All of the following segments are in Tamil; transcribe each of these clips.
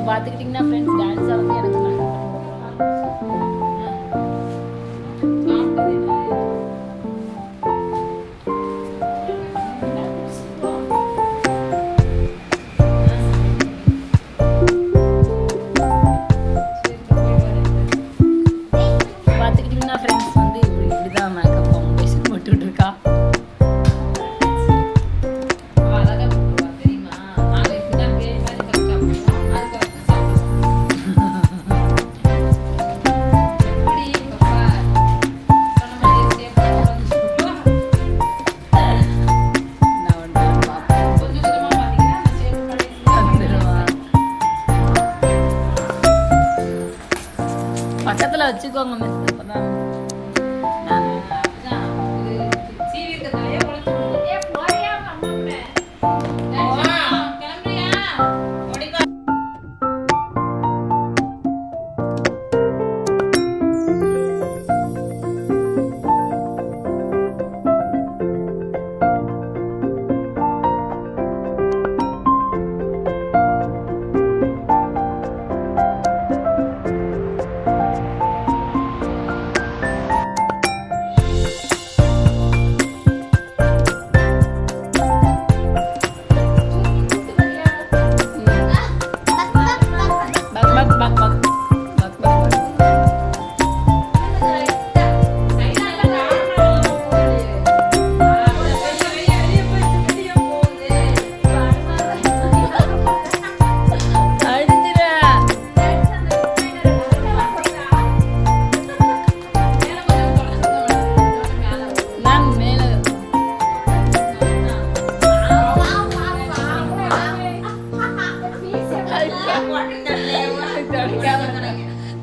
பார்த்துக்கிட்டிங்கன்னா ஃப்ரெண்ட்ஸ் டான்ஸ் ஆடுறது எனக்கு பார்த்துக்கிட்டிங்கன்னா ஃப்ரெண்ட்ஸ் வந்து இப்படி தான் மேக்கப் ஃபவுண்டேஷன் போட்டுக்கிட்டு இருக்கா. பக்கத்துல வச்சுக்கோங்க மிஸ். அப்பதான்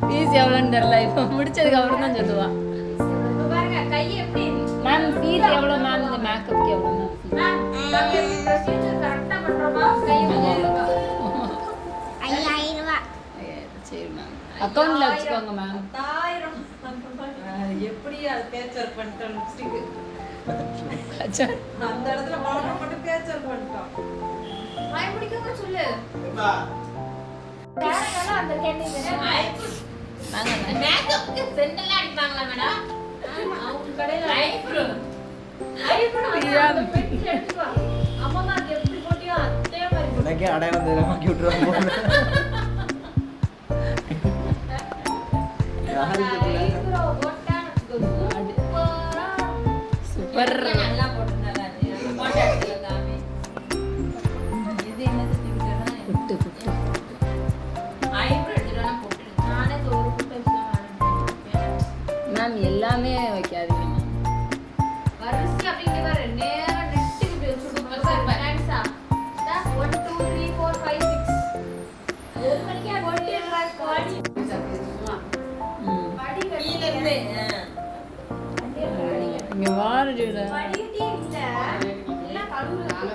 ஃபீஸ் எவ்வளோன்னு தெரியல. இப்போ முடிச்சதுக்கு அப்புறம் தான் சொல்லுவா. மேம் ஃபீஸ் எவ்வளோ மேம்? இந்த மேக்கப்க்கு எவ்வளோ மேம்? சரி மேம் அக்கௌண்ட்ல வச்சுக்கோங்க மேம். எப்படி அது பேட்ச் ஒர்க் பண்ணிட்டோம் லிப்ஸ்டிக் அந்த இடத்துல பவுடர் மட்டும் பேட்ச் ஒர்க் பண்ணிட்டோம். வாய் முடிக்கங்க சொல்லு. வேறனால அந்த கேண்டிங் நாங்க மேக்கப்க்கு சென்டர்ல அடிப்பாங்களா மேடம்? அவங்க கடையில ஐப்ரோ அம்மா நான் எப்படி போட்டியோ அதே மாதிரி உனக்கே அடையாளம் தெரியாம ஆக்கி விட்டுருவாங்க. ஐப்ரோ போட்டா சூப்பர் நல்லா போட்டுனால போட்டா எடுத்துலாமே. இது என்னது திங்கறனா புட்டு புட்டு ஐப்ரோ எடுத்துனா போட்டு நானே ஒரு புட்டு வச்சுதான் மேம் எல்லாமே வைக்காதீங்க மேம். வரிசை அப்படிங்க பாரு நேரா நெட்டுக்கு போய் சுடுங்க சார் ஃப்ரெண்ட்ஸா. 1 2 3 4 5 6 ஒரு மணிக்கு போட்டிடுறா கோடி படி கீழ இருந்து இங்க வாருடா. படிட்டே இல்ல எல்லாம் கழுவுறது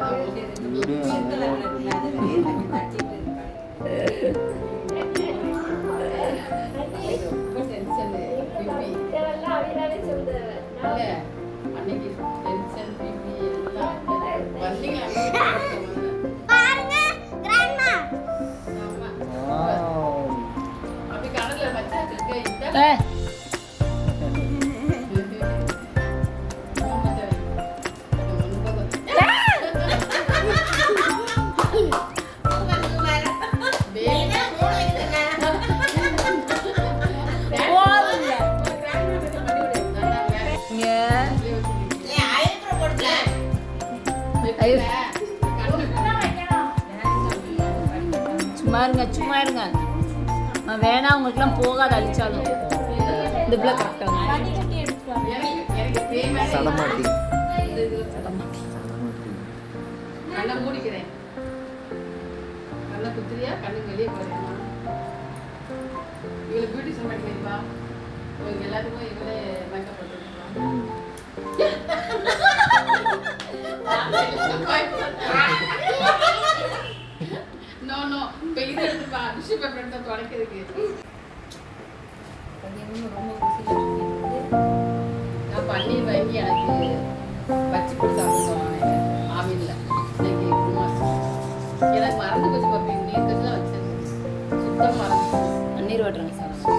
சிக்கல விளையாடுறது தட்டிட்டு இருக்காங்க. டென்ஷன் பிபி இதெல்லாம் அவிராவே சொல்லுது. இல்ல அன்னைக்கு டென்ஷன் பிபி எல்லாம் வந்தீங்க பாருங்க கிராண்ட்மா. அப்படி கடல்ல வச்சாச்சு இத சும்மா இருங்க வேணா உங்களுக்குலாம் போகாது அழிச்சாலும். இந்த பிள்ளை கரெக்டாக சடமாட்டி கண்ணை மூடிக்கிறேன். கண்ணை குத்துறியா கண்ணுக்கு வெளியே போறேன். இவளுக்கு பியூட்டிஷன் பண்ணிக்கிறீங்களா? உங்களுக்கு எல்லாத்துக்கும் இவளே மேக்கப் பண்ணிருக்கோம். நோ நோ இப்போ இது எடுத்துப்பா டிஷ்யூ பேப்பர் எடுத்து துடைக்கிறதுக்கு. ரொம்ப நான் பன்னீர் வாங்கி எனக்கு வச்சு கொடுத்தாங்க ஆவியில் இன்னைக்கு எனக்கு மறந்து போச்சு பார்ப்பீங்க நேற்றுலாம் வச்சிருக்கேன். அண்ணீர் வாட்டுறங்க சார்